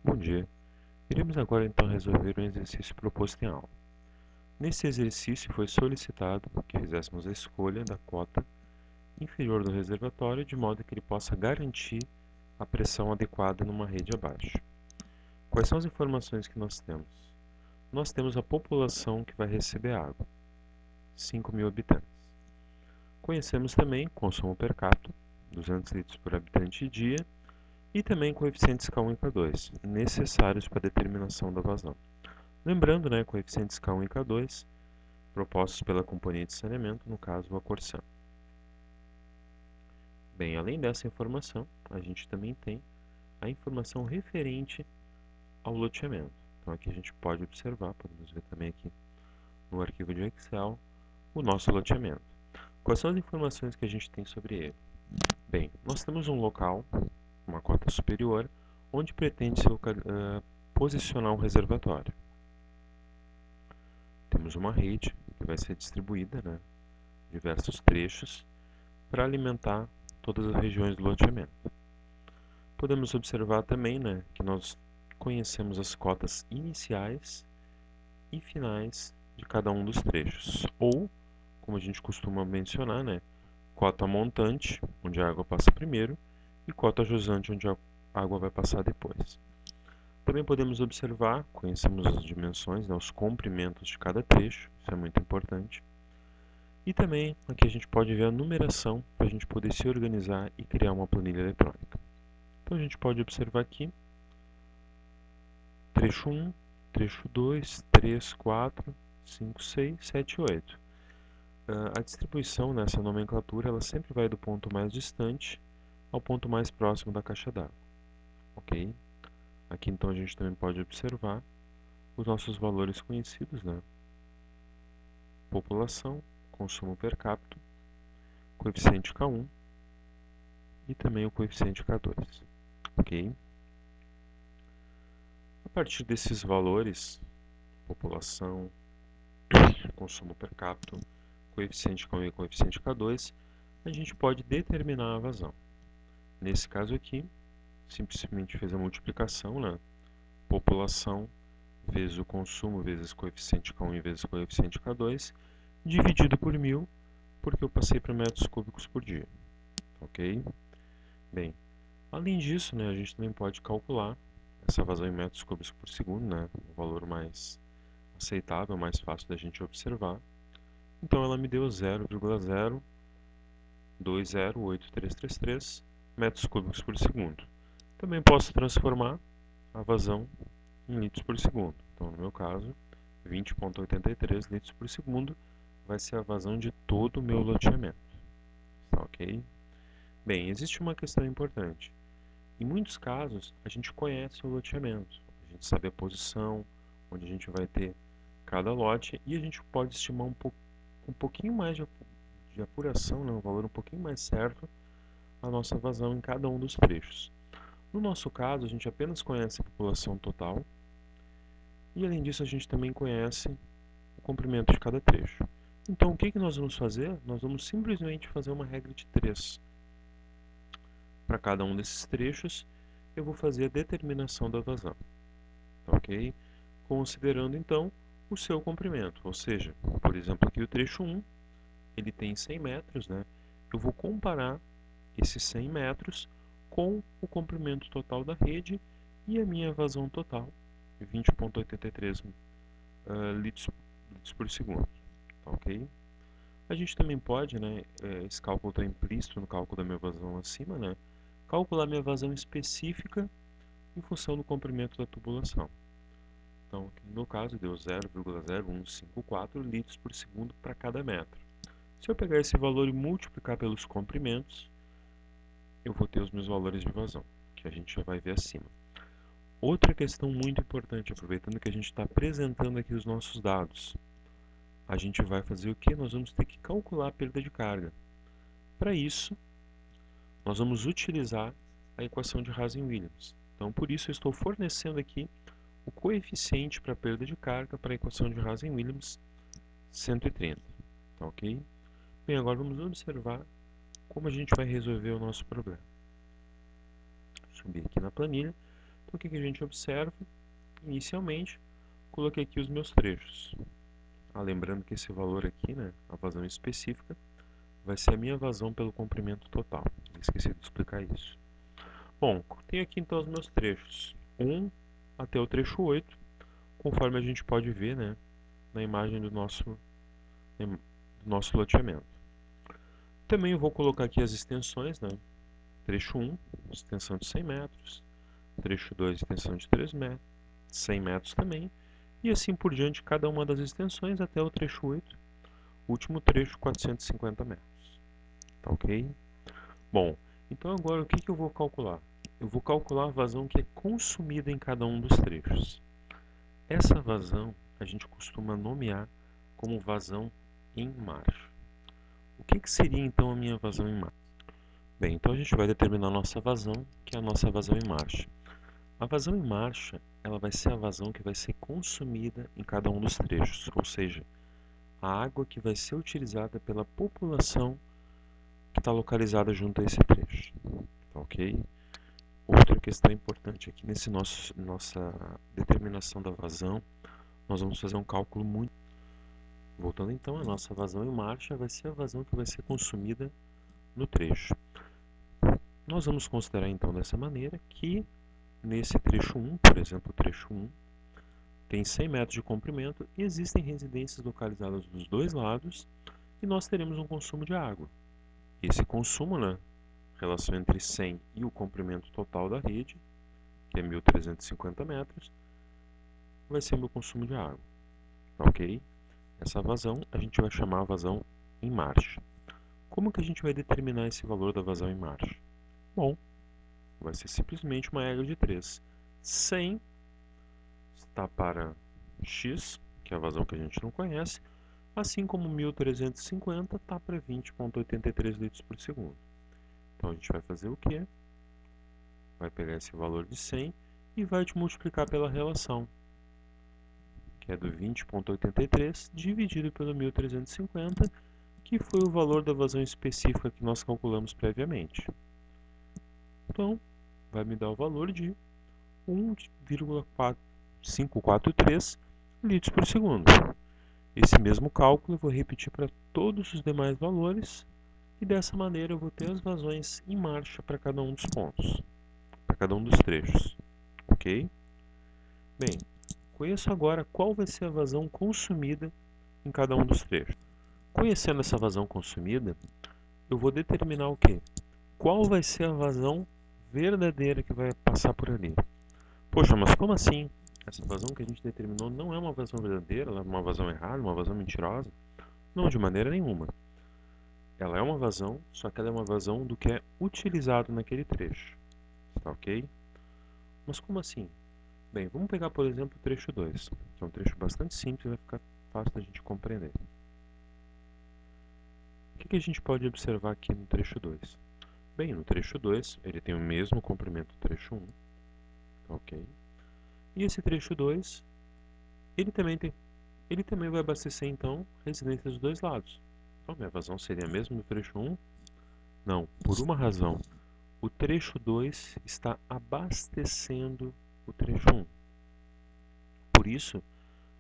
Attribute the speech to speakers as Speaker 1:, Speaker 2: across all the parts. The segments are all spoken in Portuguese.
Speaker 1: Bom dia. Iremos agora então resolver um exercício proposto em aula. Nesse exercício foi solicitado que fizéssemos a escolha da cota inferior do reservatório de modo que ele possa garantir a pressão adequada numa rede abaixo. Quais são as informações que nós temos? Nós temos a população que vai receber água, 5.000 habitantes. Conhecemos também consumo per capita, 200 litros por habitante e dia, e também coeficientes K1 e K2, necessários para a determinação da vazão. Lembrando, coeficientes K1 e K2, propostos pela companhia de saneamento, no caso a Corsan. Bem, além dessa informação, a gente também tem a informação referente ao loteamento. Então aqui a gente pode observar, podemos ver também aqui no arquivo de Excel, o nosso loteamento. Quais são as informações que a gente tem sobre ele? Bem, nós temos um local, uma cota superior, onde pretende-se posicionar um reservatório. Temos uma rede que vai ser distribuída, diversos trechos, para alimentar todas as regiões do loteamento. Podemos observar também que nós conhecemos as cotas iniciais e finais de cada um dos trechos, ou, como a gente costuma mencionar, cota montante, onde a água passa primeiro, e cota jusante, onde a água vai passar depois. Também podemos observar, conhecemos as dimensões, os comprimentos de cada trecho, isso é muito importante. E também aqui a gente pode ver a numeração para a gente poder se organizar e criar uma planilha eletrônica. Então a gente pode observar aqui trecho 1, trecho 2, 3, 4, 5, 6, 7 e 8. A distribuição nessa nomenclatura ela sempre vai do ponto mais distante ao ponto mais próximo da caixa d'água. Ok? Aqui então a gente também pode observar os nossos valores conhecidos, população, consumo per capita, coeficiente K1 e também o coeficiente K2. Ok? A partir desses valores, população, consumo per capita, coeficiente K1 e coeficiente K2, a gente pode determinar a vazão. Nesse caso aqui, simplesmente fez a multiplicação, população vezes o consumo vezes coeficiente K1 vezes coeficiente K2, dividido por 1000, porque eu passei para metros cúbicos por dia. Ok? Bem, além disso, a gente também pode calcular essa vazão em metros cúbicos por segundo, o valor mais aceitável, mais fácil da gente observar. Então ela me deu 0,020833 metros cúbicos por segundo. Também posso transformar a vazão em litros por segundo. Então, no meu caso, 20,83 litros por segundo vai ser a vazão de todo o meu loteamento. Tá ok? Bem, existe uma questão importante. Em muitos casos, a gente conhece o loteamento, a gente sabe a posição, onde a gente vai ter cada lote, e a gente pode estimar um pouquinho mais de apuração, um valor um pouquinho mais certo, a nossa vazão em cada um dos trechos. No nosso caso, a gente apenas conhece a população total, e além disso a gente também conhece o comprimento de cada trecho. Então o que nós vamos fazer? Nós vamos simplesmente fazer uma regra de 3. Para cada um desses trechos, eu vou fazer a determinação da vazão. Ok? Considerando então o seu comprimento, ou seja, por exemplo aqui o trecho 1, ele tem 100 metros, eu vou comparar esses 100 metros com o comprimento total da rede e a minha vazão total, 20,83 litros por segundo. Tá ok? A gente também pode, esse cálculo está implícito no cálculo da minha vazão acima, calcular minha vazão específica em função do comprimento da tubulação. Então, no meu caso, deu 0,0154 litros por segundo para cada metro. Se eu pegar esse valor e multiplicar pelos comprimentos, eu vou ter os meus valores de vazão, que a gente já vai ver acima. Outra questão muito importante, aproveitando que a gente está apresentando aqui os nossos dados, a gente vai fazer o que? Nós vamos ter que calcular a perda de carga. Para isso, nós vamos utilizar a equação de Hazen-Williams. Então, por isso, eu estou fornecendo aqui o coeficiente para a perda de carga para a equação de Hazen-Williams 130. Tá ok? Bem, agora vamos observar como a gente vai resolver o nosso problema. Subir aqui na planilha. Então, o que a gente observa? Inicialmente, coloquei aqui os meus trechos. Lembrando que esse valor aqui, né, a vazão específica, vai ser a minha vazão pelo comprimento total. Esqueci de explicar isso. Bom, tenho aqui então os meus trechos 1 até o trecho 8, conforme a gente pode ver, né, na imagem do nosso loteamento. Também eu vou colocar aqui as extensões, né? Trecho 1, extensão de 100 metros, trecho 2, extensão de 3 metros, 100 metros também, e assim por diante cada uma das extensões até o trecho 8, último trecho 450 metros. Tá ok? Bom, então agora o que eu vou calcular? Eu vou calcular a vazão que é consumida em cada um dos trechos. Essa vazão a gente costuma nomear como vazão em marcha. O que seria então a minha vazão em marcha? Bem, então a gente vai determinar a nossa vazão, que é a nossa vazão em marcha. A vazão em marcha, ela vai ser a vazão que vai ser consumida em cada um dos trechos, ou seja, a água que vai ser utilizada pela população que está localizada junto a esse trecho. Tá ok? Outra questão importante aqui nossa determinação da vazão, nós vamos fazer um cálculo muito. Voltando então, a nossa vazão em marcha vai ser a vazão que vai ser consumida no trecho. Nós vamos considerar então dessa maneira que nesse trecho 1, por exemplo, o trecho 1, tem 100 metros de comprimento e existem residências localizadas dos dois lados e nós teremos um consumo de água. Esse consumo, né, relação entre 100 e o comprimento total da rede, que é 1.350 metros, vai ser meu consumo de água. Tá ok? Essa vazão a gente vai chamar a vazão em marcha. Como que a gente vai determinar esse valor da vazão em marcha? Bom, vai ser simplesmente uma regra de 3. 100 está para x, que é a vazão que a gente não conhece, assim como 1.350 está para 20,83 litros por segundo. Então a gente vai fazer o quê? Vai pegar esse valor de 100 e vai te multiplicar pela relação, que é do 20,83 dividido pelo 1.350, que foi o valor da vazão específica que nós calculamos previamente. Então, vai me dar o valor de 1,543 litros por segundo. Esse mesmo cálculo eu vou repetir para todos os demais valores e dessa maneira eu vou ter as vazões em marcha para cada um dos pontos, para cada um dos trechos. Ok? Bem, conheço agora qual vai ser a vazão consumida em cada um dos trechos. Conhecendo essa vazão consumida, eu vou determinar o quê? Qual vai ser a vazão verdadeira que vai passar por ali? Poxa, mas como assim? Essa vazão que a gente determinou não é uma vazão verdadeira, ela é uma vazão errada, uma vazão mentirosa? Não, de maneira nenhuma. Ela é uma vazão, só que ela é uma vazão do que é utilizado naquele trecho. Tá ok? Mas como assim? Bem, vamos pegar, por exemplo, o trecho 2, que é um trecho bastante simples e vai ficar fácil da gente compreender. O que a gente pode observar aqui no trecho 2? Bem, no trecho 2, ele tem o mesmo comprimento do trecho 1, tá ok? E esse trecho 2, ele também vai abastecer, então, residências dos dois lados. Então, minha vazão seria a mesma do trecho 1? Não, por uma razão. O trecho 2 está abastecendo o trecho 1. Por isso,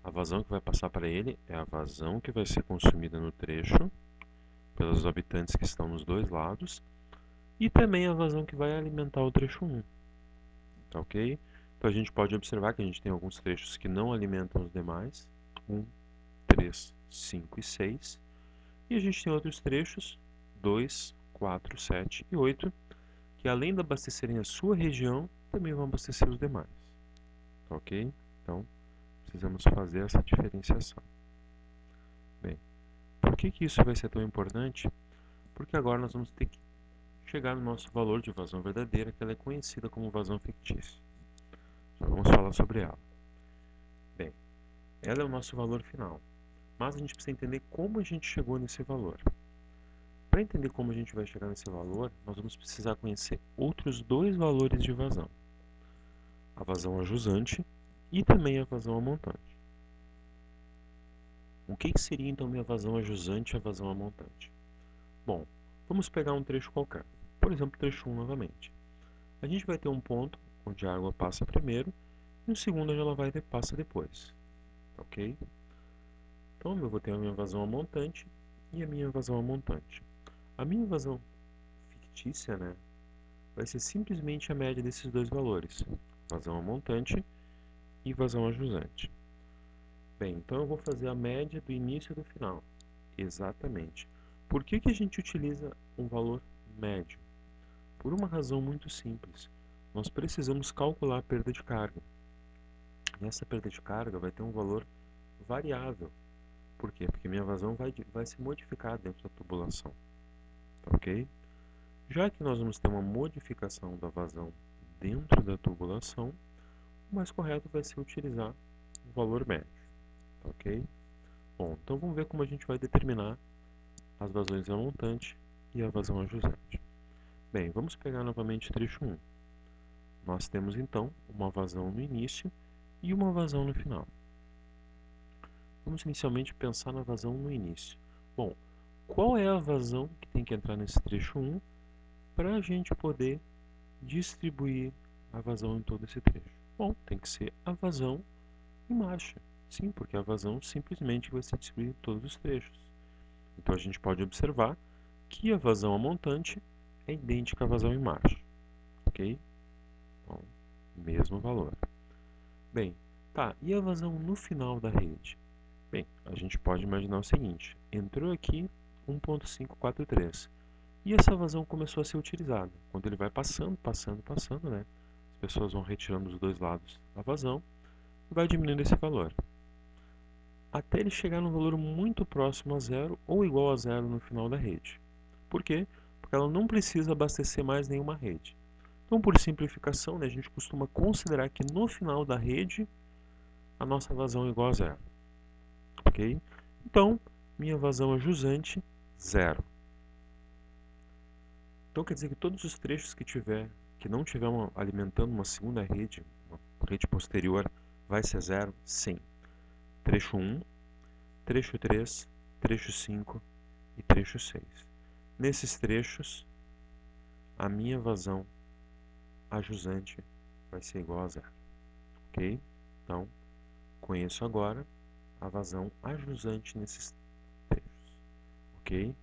Speaker 1: a vazão que vai passar para ele é a vazão que vai ser consumida no trecho pelos habitantes que estão nos dois lados e também a vazão que vai alimentar o trecho 1. Tá ok? Então a gente pode observar que a gente tem alguns trechos que não alimentam os demais, 1, 3, 5 e 6, e a gente tem outros trechos, 2, 4, 7 e 8, que além de abastecerem a sua região, também vão abastecer os demais. Tá ok? Então, precisamos fazer essa diferenciação. Bem, por que isso vai ser tão importante? Porque agora nós vamos ter que chegar no nosso valor de vazão verdadeira, que ela é conhecida como vazão fictícia. Já vamos falar sobre ela. Bem, ela é o nosso valor final, mas a gente precisa entender como a gente chegou nesse valor. Para entender como a gente vai chegar nesse valor, nós vamos precisar conhecer outros dois valores de vazão. A vazão a jusante e também a vazão a montante. O que seria então minha vazão a jusante e a vazão a montante? Bom, vamos pegar um trecho qualquer, por exemplo, trecho 1 novamente. A gente vai ter um ponto onde a água passa primeiro, e o segundo onde ela passa depois. Ok? Então, eu vou ter a minha vazão a montante e a minha vazão a montante. A minha vazão fictícia, né, vai ser simplesmente a média desses dois valores, vazão a montante e vazão a jusante. Bem, então eu vou fazer a média do início e do final. Exatamente. Por que a gente utiliza um valor médio? Por uma razão muito simples. Nós precisamos calcular a perda de carga. E essa perda de carga vai ter um valor variável. Por quê? Porque minha vazão vai se modificar dentro da tubulação. Tá ok? Já que nós vamos ter uma modificação da vazão dentro da tubulação, o mais correto vai ser utilizar o valor médio. Tá ok? Bom, então vamos ver como a gente vai determinar as vazões a montante e a vazão a jusante. Bem, vamos pegar novamente o trecho 1. Nós temos então uma vazão no início e uma vazão no final. Vamos inicialmente pensar na vazão no início. Bom, qual é a vazão que tem que entrar nesse trecho 1 para a gente poder distribuir a vazão em todo esse trecho? Bom, tem que ser a vazão em marcha. Sim, porque a vazão simplesmente vai ser distribuída em todos os trechos. Então a gente pode observar que a vazão a montante é idêntica à vazão em marcha. Ok? Então, mesmo valor. Bem, tá, e a vazão no final da rede? Bem, a gente pode imaginar o seguinte, entrou aqui 1.543 e essa vazão começou a ser utilizada. Quando ele vai passando, né, as pessoas vão retirando os dois lados da vazão e vai diminuindo esse valor. Até ele chegar num valor muito próximo a zero ou igual a zero no final da rede. Por quê? Porque ela não precisa abastecer mais nenhuma rede. Então, por simplificação, né, a gente costuma considerar que no final da rede a nossa vazão é igual a zero. Ok? Então, minha vazão a jusante, zero. Então, quer dizer que todos os trechos que não tiver alimentando uma segunda rede, uma rede posterior, vai ser zero? Sim. Trecho 1, trecho 3, trecho 5 e trecho 6. Nesses trechos, a minha vazão a jusante vai ser igual a zero. Ok? Então, conheço agora a vazão a jusante nesses trechos. Ok?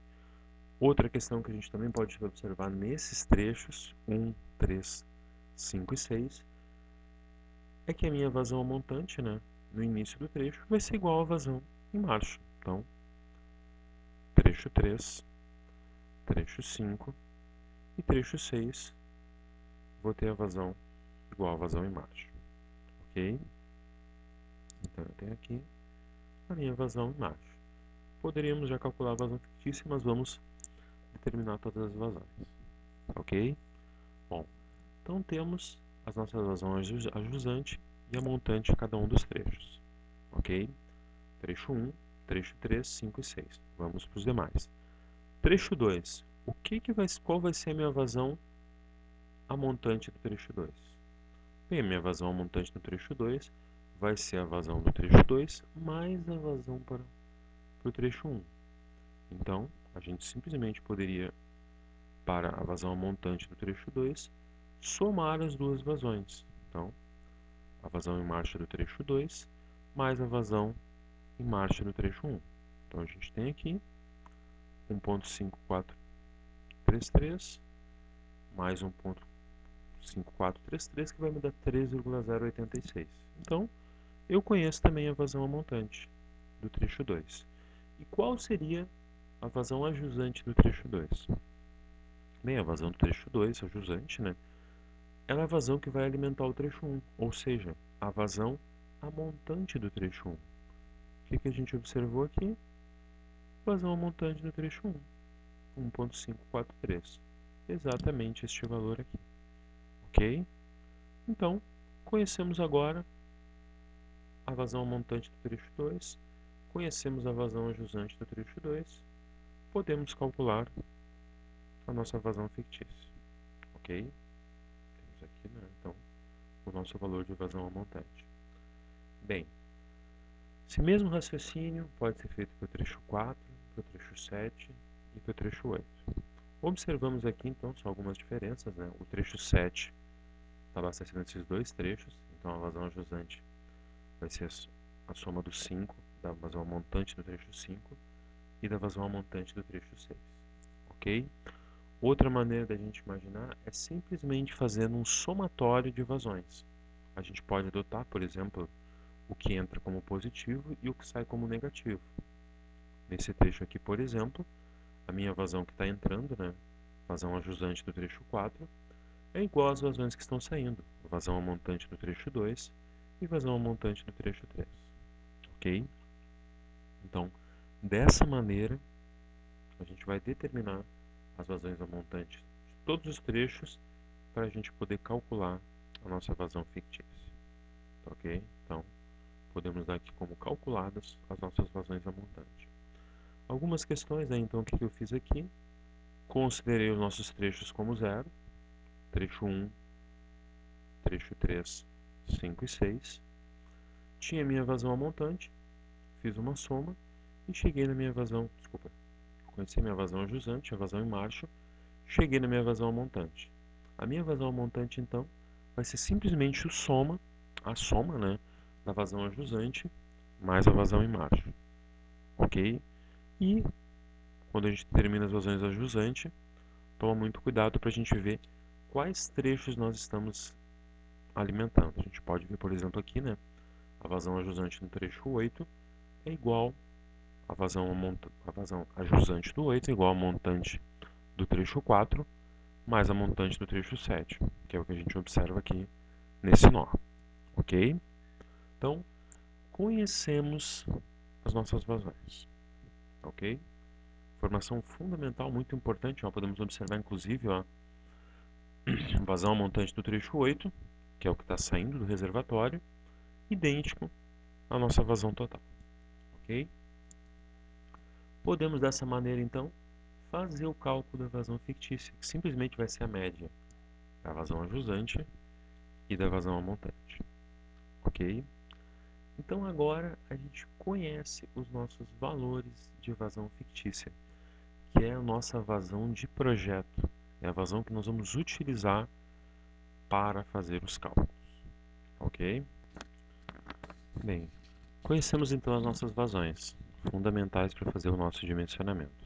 Speaker 1: Outra questão que a gente também pode observar nesses trechos, 1, 3, 5 e 6, é que a minha vazão a montante, né, no início do trecho, vai ser igual à vazão em marcha. Então, trecho 3, trecho 5 e trecho 6, vou ter a vazão igual à vazão em marcha. Ok? Então, eu tenho aqui a minha vazão em marcha. Poderíamos já calcular a vazão fictícia, mas vamos determinar todas as vazões. Ok? Bom, então temos as nossas vazões a jusante e a montante em cada um dos trechos. Ok? Trecho 1, trecho 3, 5 e 6. Vamos para os demais. Trecho 2. Qual vai ser a minha vazão a montante do trecho 2? Bem, a minha vazão a montante do trecho 2 vai ser a vazão do trecho 2 mais a vazão para o trecho 1. Então, a gente simplesmente poderia, para a vazão a montante do trecho 2, somar as duas vazões. Então, a vazão em marcha do trecho 2 mais a vazão em marcha do trecho 1. Então, a gente tem aqui 1.5433 mais 1.5433, que vai me dar 3,086. Então, eu conheço também a vazão a montante do trecho 2. E qual seria a vazão a jusante do trecho 2? Bem, a vazão do trecho 2, a jusante, né, ela é a vazão que vai alimentar o trecho 1, ou seja, a vazão a montante do trecho 1. O que a gente observou aqui? Vazão a montante do trecho 1, 1.543. Exatamente este valor aqui. Ok? Então, conhecemos agora a vazão montante do trecho 2, conhecemos a vazão a jusante do trecho 2, podemos calcular a nossa vazão fictícia. Ok? Temos aqui, né, então, o nosso valor de vazão a montante. Bem, esse mesmo raciocínio pode ser feito para o trecho 4, para o trecho 7 e para o trecho 8. Observamos aqui, então, só algumas diferenças, né? O trecho 7 está abastecendo esses dois trechos, então a vazão jusante vai ser a soma dos 5 da vazão montante do trecho 5 e da vazão montante do trecho 6, ok? Outra maneira da gente imaginar é simplesmente fazendo um somatório de vazões. A gente pode adotar, por exemplo, o que entra como positivo e o que sai como negativo. Nesse trecho aqui, por exemplo, a minha vazão que está entrando, né, vazão ajusante do trecho 4, é igual às vazões que estão saindo, vazão montante do trecho 2 e vazão montante do trecho 3, ok? Então, dessa maneira, a gente vai determinar as vazões montantes de todos os trechos para a gente poder calcular a nossa vazão fictícia, ok? Então, podemos dar aqui como calculadas as nossas vazões a montante. Algumas questões, né? Então, o que eu fiz aqui? Considerei os nossos trechos como zero, trecho 1, trecho 3, 5 e 6. Tinha minha vazão a montante, fiz uma soma e cheguei na minha vazão, desculpa, conheci minha vazão a jusante, a vazão em marcha, cheguei na minha vazão a montante. A minha vazão a montante, então, vai ser simplesmente a soma, né, da vazão a jusante mais a vazão em marcha, ok? E quando a gente determina as vazões a jusante, toma muito cuidado para a gente ver quais trechos nós estamos alimentando. A gente pode ver, por exemplo, aqui, né, a vazão a jusante no trecho 8 é igual a vazão a jusante do 8 é igual a montante do trecho 4 mais a montante do trecho 7, que é o que a gente observa aqui nesse nó, ok? Então, conhecemos as nossas vazões, ok? Informação fundamental, muito importante, ó, podemos observar inclusive ó, vazão montante do trecho 8, que é o que está saindo do reservatório, idêntico à nossa vazão total, ok? Podemos dessa maneira então fazer o cálculo da vazão fictícia, que simplesmente vai ser a média da vazão a jusante e da vazão a montante, ok? Então agora a gente conhece os nossos valores de vazão fictícia, que é a nossa vazão de projeto, é a vazão que nós vamos utilizar para fazer os cálculos, ok? Bem, conhecemos então as nossas vazões, fundamentais para fazer o nosso dimensionamento.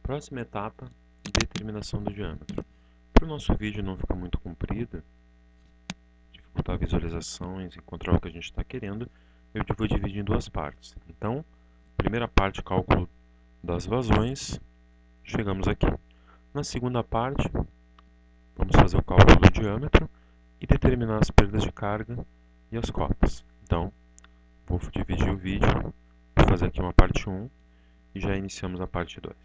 Speaker 1: Próxima etapa, determinação do diâmetro. Para o nosso vídeo não ficar muito comprido, dificultar visualizações, encontrar o que a gente está querendo, eu vou dividir em duas partes. Então, primeira parte, cálculo das vazões, chegamos aqui. Na segunda parte, vamos fazer o cálculo do diâmetro e determinar as perdas de carga e as cotas. Então, vou dividir o vídeo, vou fazer aqui uma parte 1 e já iniciamos a parte 2.